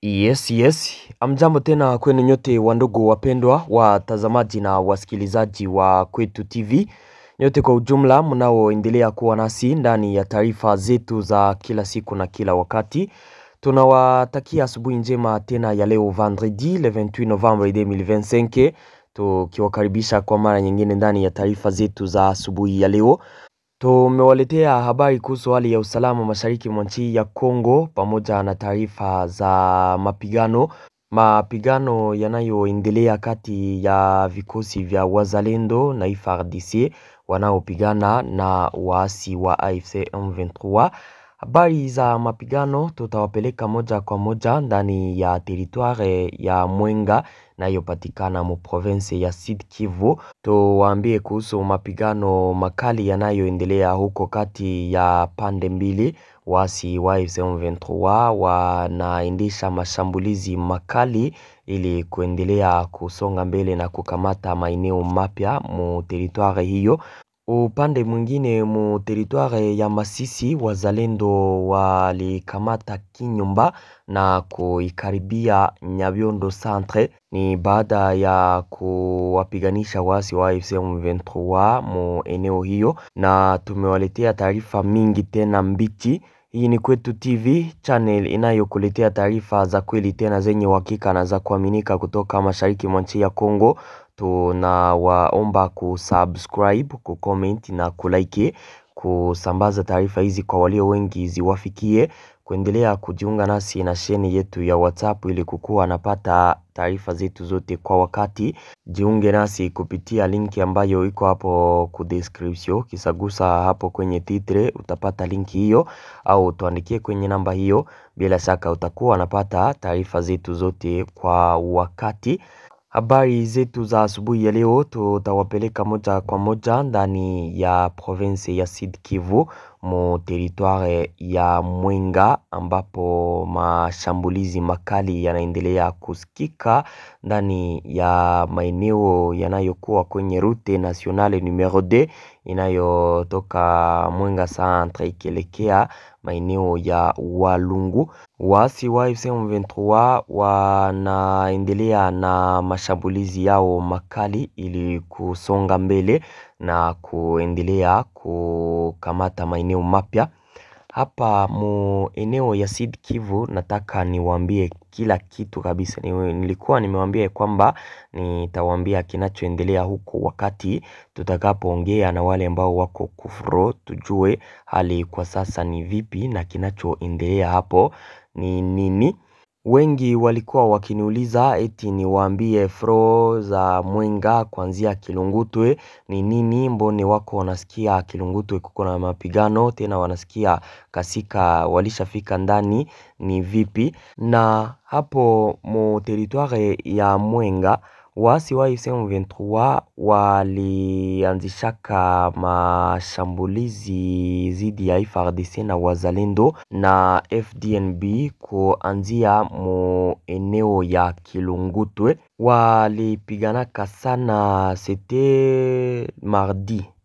Yes. Amjambo tena kwenu nyote wandugu wapendwa watazamaji na wasikilizaji wa Kwetu TV. Nyote kwa ujumla mnaoendelea kuwa nasi ndani ya taarifa zetu za kila siku na kila wakati. Tunawatakia asubuhi njema tena ya leo vendredi le 28 Novembre 2025. Tukiwakaribisha kwa mara nyingine ndani ya taarifa zetu za asubuhi ya leo. Tumewaletea habari kuhusu hali ya usalama mashariki mwa nchi ya Kongo pamoja na taarifa za mapigano yanayoendelea kati ya vikosi vya Wazalendo na FARDC wanaopigana na waasi wa AFC M23. Habari za mapigano tutawapeleka moja kwa moja ndani ya teritware ya Mwenga inayopatikana mu province ya Sud Kivu. Tuwaambie kuhusu mapigano makali yanayoendelea huko kati ya pande mbili. Waasi wa AFC M23 wanaendesha mashambulizi makali ili kuendelea kusonga mbele na kukamata maeneo mapya mu teritware hiyo. Upande mwingine mu teritware ya Masisi, Wazalendo walikamata Kinyumba na kuikaribia Nyabiondo Centre. Ni baada ya kuwapiganisha waasi wa AFC M23 mu eneo hiyo, na tumewaletea taarifa mingi tena mbichi. Hii ni Kwetu TV channel inayokuletea taarifa za kweli tena zenye uhakika na za kuaminika kutoka mashariki mwa nchi ya Kongo. Tunawaomba kusubscribe, kucomment na kulike, kusambaza taarifa hizi kwa walio wengi ziwafikie, kuendelea kujiunga nasi na sheni yetu ya WhatsApp ili kukuwa napata taarifa zetu zote kwa wakati. Jiunge nasi kupitia linki ambayo iko hapo ku description. Kisagusa hapo kwenye titre utapata linki hiyo, au tuandikie kwenye namba hiyo. Bila shaka utakuwa napata taarifa zetu zote kwa wakati. Habari zetu za asubuhi ya leo tutawapeleka moja kwa moja ndani ya province ya Sud Kivu mu teritware ya Mwenga, ambapo mashambulizi makali yanaendelea kusikika ndani ya maeneo yanayokuwa kwenye route nationale numero 2 inayotoka Mwenga Centre ikielekea maeneo ya Walungu. Waasi wa AFC M23 wanaendelea na mashambulizi yao makali ili kusonga mbele na kuendelea kukamata maeneo mapya hapa mu eneo ya Sud Kivu. Nataka niwaambie kila kitu kabisa. Nilikuwa nimewaambia kwamba nitawaambia kinachoendelea huko wakati tutakapoongea na wale ambao wako kufro, tujue hali kwa sasa ni vipi na kinachoendelea hapo ni nini. Wengi walikuwa wakiniuliza eti niwaambie fro za Mwenga kuanzia Kilungutwe ni nini, mbone wako wanasikia Kilungutwe kuko na mapigano tena wanasikia Kasika walishafika ndani ni vipi. Na hapo mu teritware ya Mwenga waasi wa AFC M23 walianzishaka mashambulizi zidi ya FARDC na Wazalendo na FDNB kuanzia mu eneo ya Kilungutwe. Walipiganaka sana, c'était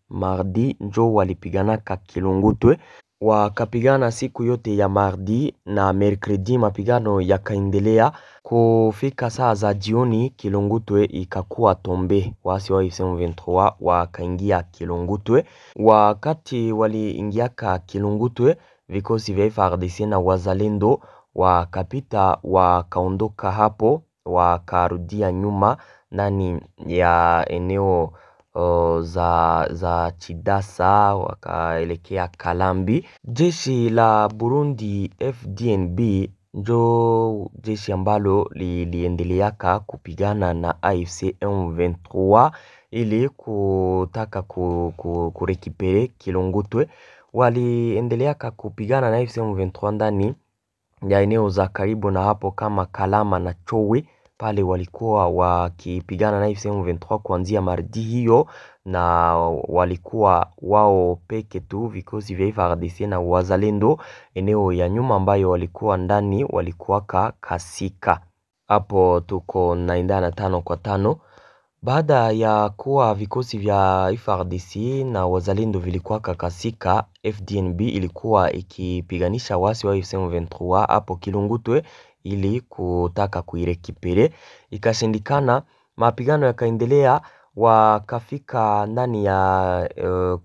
mardi njo walipiganaka Kilungutwe. Wakapigana siku yote ya mardi na mercredi, mapigano yakaendelea kufika saa za jioni. Kilungutwe ikakuwa tombe, waasi wa AFC M23 wakaingia Kilungutwe. Wakati waliingiaka Kilungutwe, vikosi vya FARDC na Wazalendo wakapita wakaondoka hapo, wakarudia nyuma ndani ya eneo za Chidasa wakaelekea Kalambi. Jeshi la Burundi FDNB njo jeshi ambalo liliendeleaka kupigana na AFC M23 ili kutaka kurekipere Kilungutwe. Waliendeleaka kupigana na AFC M23 ndani ya eneo za karibu na hapo kama Kalama na Chowe. Pale walikuwa wakipigana na AFC M23 kuanzia mardi hiyo, na walikuwa wao peke tu vikosi vya FARDC na Wazalendo. Eneo ya nyuma ambayo walikuwa ndani walikuwaka Kasika. Hapo tuko naendana 5-5. Baada ya kuwa vikosi vya FARDC na Wazalendo vilikuwaka Kasika, FDNB ilikuwa ikipiganisha wasi wa AFC M23 hapo Kilungutwe ili kutaka kuirekipere. Ikashindikana, mapigano yakaendelea, wakafika ndani ya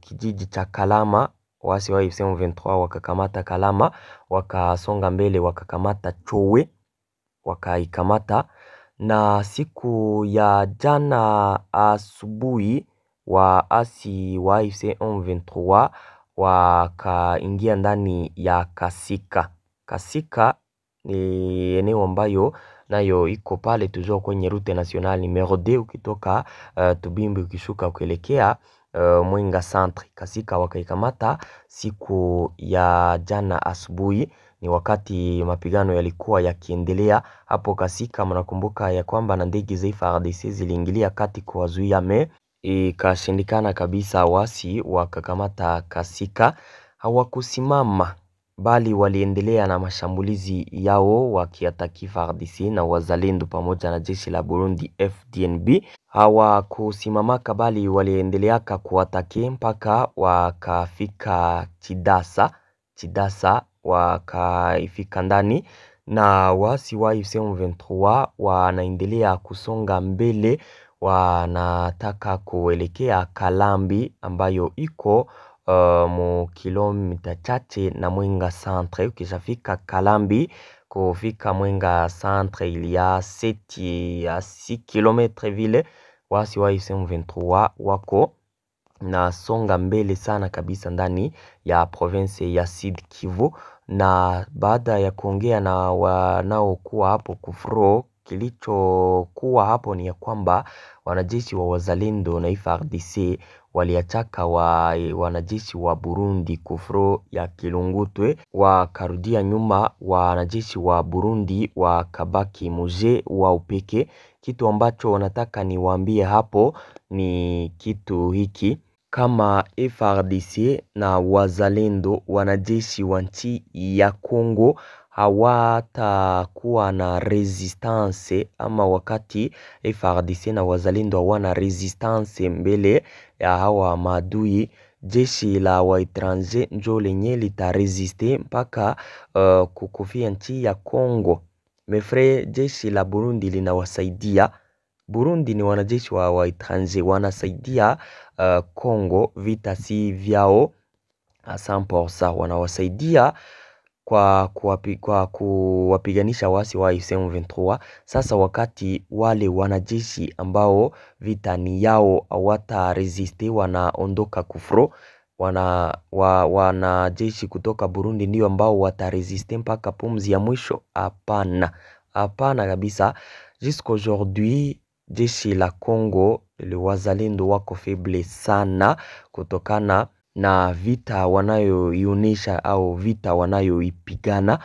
kijiji cha Kalama. Waasi wa AFC M23 wakakamata Kalama, wakasonga mbele, wakakamata Chowe, wakaikamata. Na siku ya jana asubuhi waasi wa AFC M23 wakaingia ndani ya Kasika. Kasika ni eneo ambayo nayo iko pale toujours kwenye route nationale numero 2 ukitoka Tubimbi ukishuka kuelekea Mwenga Centre. Kasika wakaikamata siku ya jana asubuhi, ni wakati mapigano yalikuwa yakiendelea hapo Kasika. Mnakumbuka ya kwamba na ndege za FARDC ziliingilia kati kuwazuia, ikashindikana kabisa. Wasi wakakamata Kasika, hawakusimama bali waliendelea na mashambulizi yao wakiataki FARDC na wazalendo pamoja na jeshi la Burundi FDNB. Hawakusimamaka bali waliendeleaka kuatake mpaka wakafika Chidasa wakaifika ndani, na waasi wa AFC M23 wanaendelea kusonga mbele, wanataka kuelekea Kalambi ambayo iko mu kilomita chache na Mwenga Centre. Ukishafika Kalambi kufika Mwenga Centre il y a 6 km vile. Waasi wa AFC M23 wako na songa mbele sana kabisa ndani ya province ya Sud Kivu. Na baada ya kuongea na wanaokuwa hapo Kufro, kilichokuwa hapo ni ya kwamba wanajeshi wa wazalendo na FARDC waliachaka wanajeshi wa Burundi Kufro ya Kilungutwe, wakarudia nyuma. Wanajeshi wa Burundi wakabaki muje wa upeke. Kitu ambacho wanataka niwaambie hapo ni kitu hiki: kama FARDC na wazalendo, wanajeshi wa nchi ya Kongo, hawatakuwa na resistance, ama wakati FARDC na wazalendo hawana resistance mbele ya hawa maadui, jeshi la waetranger njo lenye litaresiste mpaka kukufia nchi ya Kongo. Mefre, jeshi la Burundi linawasaidia. Burundi ni wanajeshi wa waetranger, wanasaidia Kongo, vita si vyao 100%. Wanawasaidia kwa kuwapiganisha wasi wa AFC M23. Sasa wakati wale wanajeshi ambao vita ni yao hawata resiste, wanaondoka Kufro, wanajeshi kutoka Burundi ndio ambao wataresiste mpaka pumzi ya mwisho? Hapana kabisa. Jusqu'aujourd'hui jeshi la Kongo, le wazalendo wako faible sana kutokana na vita wanayoionyesha au vita wanayoipigana.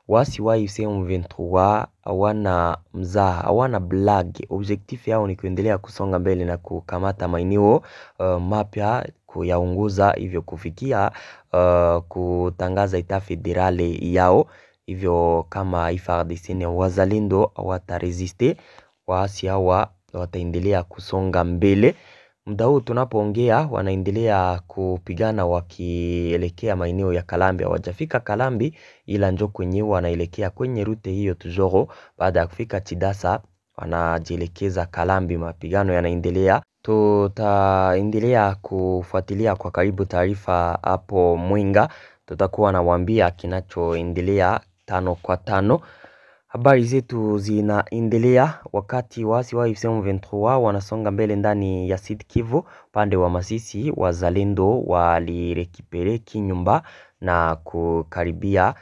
Wasi wa AFC M23 hawana mzaha, hawana blague. Objectif yao ni kuendelea kusonga mbele na kukamata maeneo mapya, kuyaunguza, hivyo kufikia kutangaza ita federale yao. Hivyo kama FARDC na wazalendo hawataresiste, waasi hawa wataendelea kusonga mbele. Muda huu tunapoongea wanaendelea kupigana wakielekea maeneo ya Kalambi. Hawajafika Kalambi, ila njo kwenye wanaelekea kwenye rute hiyo tujoro. Baada ya kufika Chidasa wanajielekeza Kalambi. Mapigano yanaendelea. Tutaendelea kufuatilia kwa karibu taarifa hapo Mwenga. Tutakuwa nawaambia kinachoendelea 5 kwa 5. Habari zetu zinaendelea wakati waasi wa AFC M23 wanasonga mbele ndani ya Sud Kivu. Pande wa Masisi, wazalendo walirekipere Kinyumba na kukaribia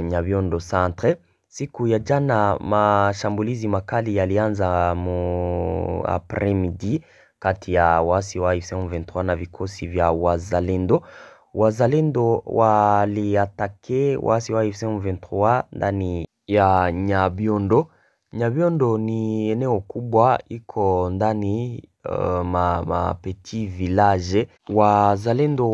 Nyabiondo Centre. Siku ya jana mashambulizi makali yalianza mu après-midi kati ya waasi wa AFC M23 na vikosi vya wazalendo. Wazalendo waliatake waasi wa AFC M23 ndani ya Nyabiondo. Nyabiondo ni eneo kubwa, iko ndani petit village. Wazalendo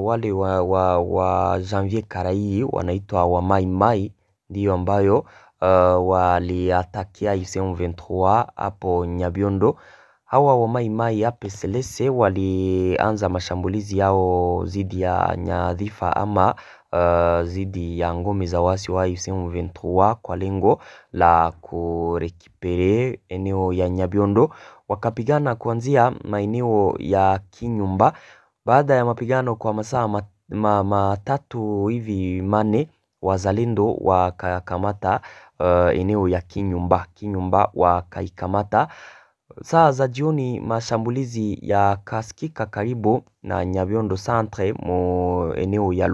wale wa Janvier Karai wanaitwa wa Mai Mai, ndio ambayo waliatakia AFC M23 hapo Nyabiondo. Hawa wa Mai Mai APCLC walianza mashambulizi yao zidi ya nyadhifa ama zidi ya ngome za waasi wa AFC M23 kwa lengo la kurekipere eneo ya Nyabiondo. Wakapigana kuanzia maeneo ya Kinyumba. Baada ya mapigano kwa masaa matatu hivi mane, wazalendo wakakamata eneo ya Kinyumba wakaikamata. Saa za jioni mashambulizi ya kaskika karibu na Nyabiondo centre mo eneo ya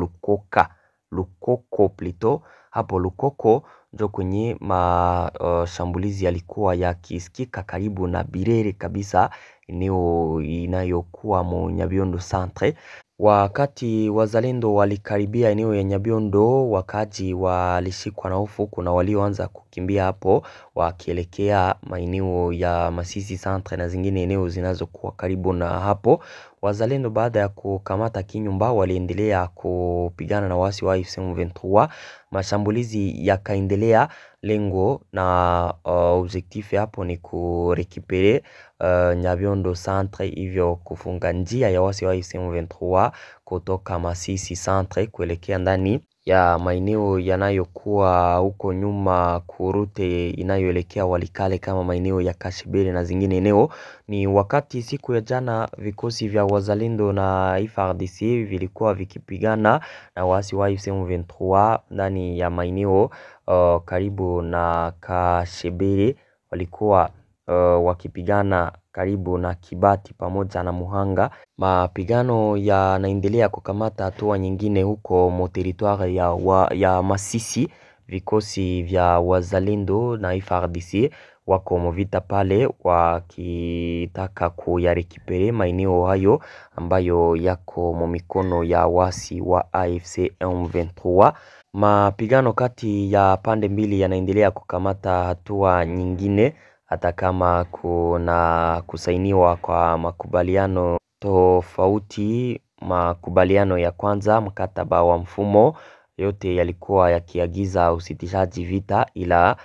Lukoko plito. Hapo Lukoko ndio kwenye mashambulizi yalikuwa yakisikika karibu na Birere kabisa, eneo inayokuwa mo Nyabiondo centre. Wakati wazalendo walikaribia eneo ya Nyabiondo, wakaji walishikwa na hofu. Kuna walioanza kukimbia hapo wakielekea maeneo ya Masisi centre na zingine eneo zinazokuwa karibu na hapo. Wazalendo baada ya kukamata Kinyumba waliendelea kupigana na waasi wa AFC M23. Mashambulizi yakaendelea, lengo na objectif hapo ni kurekipere Nyabiondo centre, hivyo kufunga njia ya waasi wa AFC M23 kutoka Masisi centre kuelekea ndani ya maeneo yanayokuwa huko nyuma kurute inayoelekea Walikale kama maeneo ya Kashibere na zingine eneo. Ni wakati siku ya jana vikosi vya wazalendo na FARDC vilikuwa vikipigana na waasi wa AFC M23 ndani ya maeneo karibu na Kashibere. Walikuwa wakipigana karibu na Kibati pamoja na Muhanga. Mapigano yanaendelea kukamata hatua nyingine huko mo territoire ya Masisi. Vikosi vya wazalendo na FARDC wako movita pale wakitaka kuyarekipere maeneo hayo ambayo yako mo mikono ya wasi wa AFC M23. Mapigano kati ya pande mbili yanaendelea kukamata hatua nyingine, hata kama kuna kusainiwa kwa makubaliano tofauti. Makubaliano ya kwanza, mkataba wa mfumo, yote yalikuwa yakiagiza usitishaji vita, ila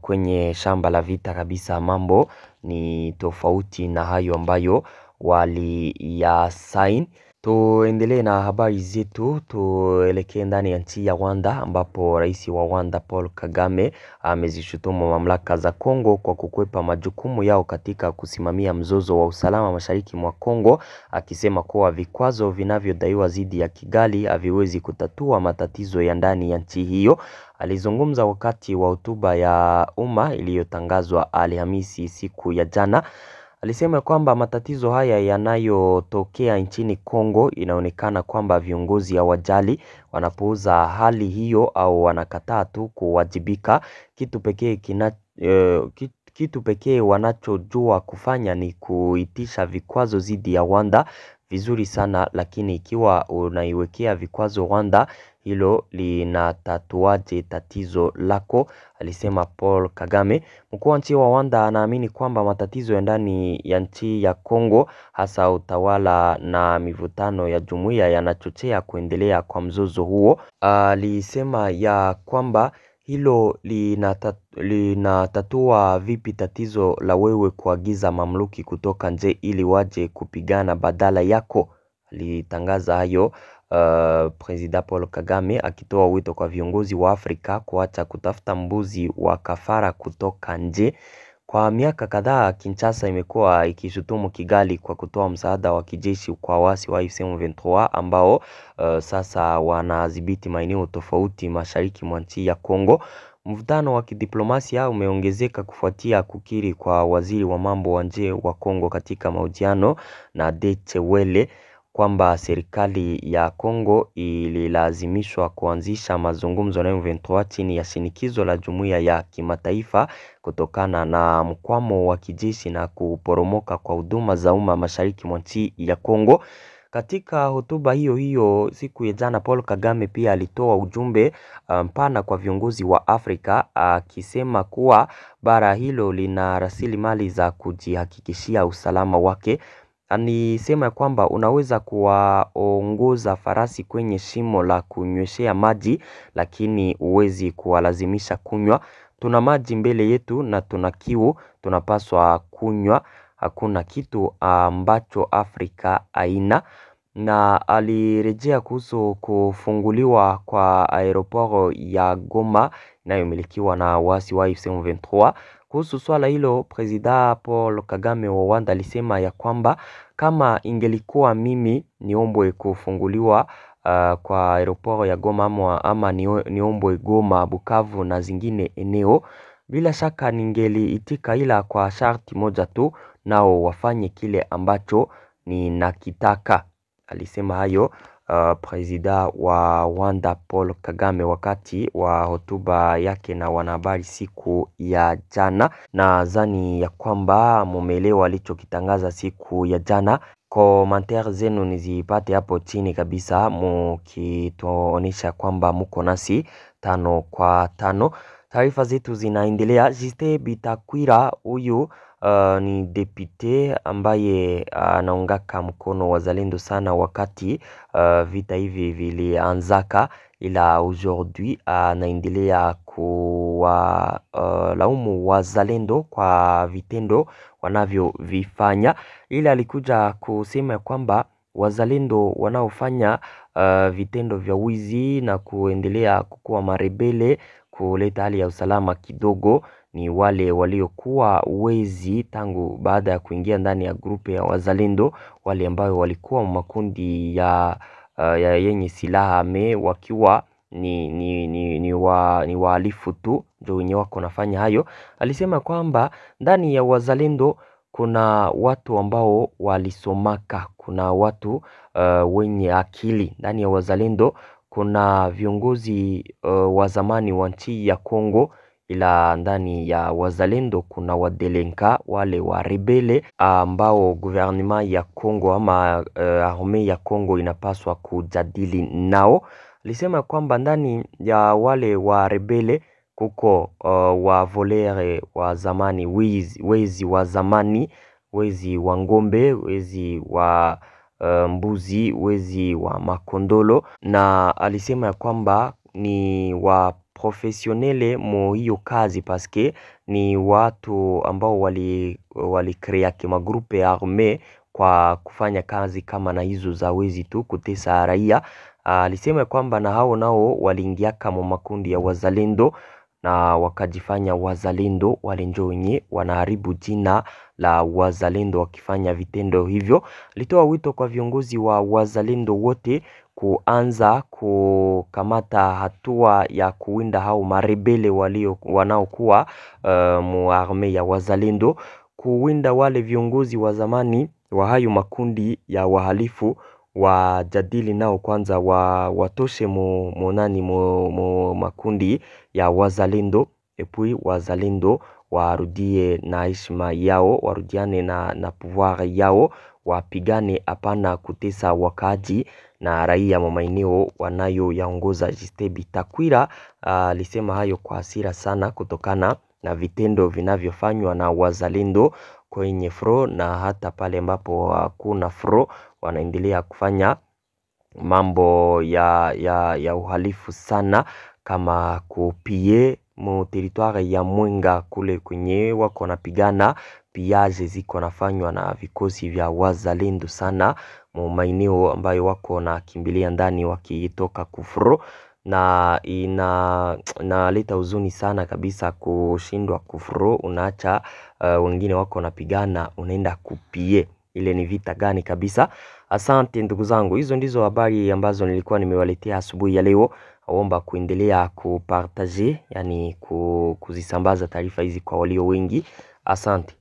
kwenye shamba la vita kabisa mambo ni tofauti na hayo ambayo waliyasaini. Tuendelee na habari zetu, tuelekee ndani ya nchi ya Rwanda ambapo rais wa Rwanda Paul Kagame amezishutumu mamlaka za Kongo kwa kukwepa majukumu yao katika kusimamia mzozo wa usalama mashariki mwa Kongo, akisema kuwa vikwazo vinavyodaiwa dhidi ya Kigali haviwezi kutatua matatizo ya ndani ya nchi hiyo. Alizungumza wakati wa hotuba ya umma iliyotangazwa Alhamisi siku ya jana. Alisema kwamba matatizo haya yanayotokea nchini Kongo, inaonekana kwamba viongozi hawajali, wanapuuza hali hiyo au wanakataa tu kuwajibika. Kitu pekee wanachojua kufanya ni kuitisha vikwazo dhidi ya Rwanda. Vizuri sana, lakini ikiwa unaiwekea vikwazo Rwanda, hilo linatatuaje tatizo lako? Alisema Paul Kagame. Mkuu wa nchi wa Rwanda anaamini kwamba matatizo ya ndani ya nchi ya Kongo, hasa utawala na mivutano ya jumuiya, yanachochea kuendelea kwa mzozo huo. Alisema ya kwamba hilo linatatua vipi tatizo la wewe kuagiza mamluki kutoka nje ili waje kupigana badala yako. Alitangaza hayo President Paul Kagame, akitoa wito kwa viongozi wa Afrika kuacha kutafuta mbuzi wa kafara kutoka nje. Kwa miaka kadhaa Kinshasa imekuwa ikishutumu Kigali kwa kutoa msaada wa kijeshi kwa waasi wa AFC M23 ambao sasa wanadhibiti maeneo tofauti mashariki mwa nchi ya Kongo. Mvutano wa kidiplomasia umeongezeka kufuatia kukiri kwa waziri wa mambo ya nje wa Kongo katika mahojiano na Deutsche Welle kwamba serikali ya Kongo ililazimishwa kuanzisha mazungumzo na M23 chini ya shinikizo la jumuiya ya kimataifa kutokana na mkwamo wa kijeshi na kuporomoka kwa huduma za umma mashariki mwa nchi ya Kongo. Katika hotuba hiyo siku ya jana, Paul Kagame pia alitoa ujumbe mpana kwa viongozi wa Afrika, akisema kuwa bara hilo lina rasilimali za kujihakikishia usalama wake. Anisema kwamba unaweza kuwaongoza farasi kwenye shimo la kunyweshea maji, lakini huwezi kuwalazimisha kunywa. Tuna maji mbele yetu na tuna kiu, tunapaswa kunywa. Hakuna kitu ambacho Afrika haina. na alirejea kuhusu kufunguliwa kwa aeroport ya Goma inayomilikiwa na waasi wa AFC M23. Kuhusu swala hilo, Presida Paul Kagame wa Rwanda alisema ya kwamba kama ingelikuwa mimi niombwe kufunguliwa kwa aeroport ya Goma ama niombwe Goma, Bukavu na zingine eneo, bila shaka ningeliitika, ila kwa sharti moja tu, nao wafanye kile ambacho ninakitaka. Alisema hayo Presida wa Rwanda Paul Kagame wakati wa hotuba yake na wanahabari siku ya jana. Nadhani ya kwamba mumeelewa alichokitangaza siku ya jana. Commentaire zenu nizipate hapo chini kabisa, mukituonesha kwamba muko nasi 5 kwa 5. Taarifa zetu zinaendelea. Justin Bitakwira huyu ni depute ambaye anaungaka mkono wazalendo sana wakati vita hivi vilianzaka, ila aujourd'hui anaendelea kuwalaumu wazalendo kwa vitendo wanavyovifanya. Ila alikuja kusema kwamba wazalendo wanaofanya vitendo vya wizi na kuendelea kukuwa marebele kuleta hali ya usalama kidogo ni wale waliokuwa wezi tangu baada ya kuingia ndani ya grupe ya wazalendo, wale ambao walikuwa makundi ya yenye silaha wakiwa ni wahalifu tu ndio wenye wako nafanya hayo. Alisema kwamba ndani ya wazalendo kuna watu ambao walisomaka, kuna watu wenye akili ndani ya wazalendo. Kuna viongozi wa zamani wa nchi ya Kongo, ila ndani ya wazalendo kuna wadelenka, wale wa rebele ambao gouvernement ya Kongo ama armée ya Kongo inapaswa kujadili nao. Alisema kwamba ndani ya wale wa rebele kuko wa volere wa zamani, wezi wa zamani, wezi wa ngombe, wezi wa mbuzi, wezi wa makondolo, na alisema ya kwamba ni wa professionnel mo hiyo kazi paske ni watu ambao walikrea magrupe ya arme kwa kufanya kazi kama na hizo za wezi tu kutesa raia. Alisema kwamba na hao nao waliingia kama makundi ya wazalendo na wakajifanya wazalendo, wale ndio wenye wanaharibu jina la wazalendo wakifanya vitendo hivyo. Alitoa wito kwa viongozi wa wazalendo wote kuanza kukamata hatua ya kuwinda hao marebele wanaokuwa muarme ya wazalendo, kuwinda wale viongozi wa zamani wa hayo makundi ya wahalifu, wajadili nao kwanza, watoshe makundi ya wazalendo, epui wazalendo warudie na heshima yao, warudiane na pouvoir yao, wapigane, hapana kutesa wakaji na raia wa maeneo wanayoyaongoza. Justin Bitakwira alisema hayo kwa hasira sana kutokana na vitendo vinavyofanywa na wazalendo kwenye fro, na hata pale ambapo hakuna fro wanaendelea kufanya mambo ya uhalifu sana, kama kupie mu territoire ya Mwenga kule kwenye wako napigana, piaje ziko nafanywa na vikosi vya wazalendo sana mu maeneo ambayo wako na kimbilia ndani wakitoka kufro, na inaleta huzuni sana kabisa kushindwa kufro, unaacha wengine wako napigana, unaenda kupie. Ile ni vita gani kabisa? Asante ndugu zangu, hizo ndizo habari ambazo nilikuwa nimewaletea asubuhi ya leo. Naomba kuendelea kupartager, yani kuzisambaza taarifa hizi kwa walio wengi. Asante.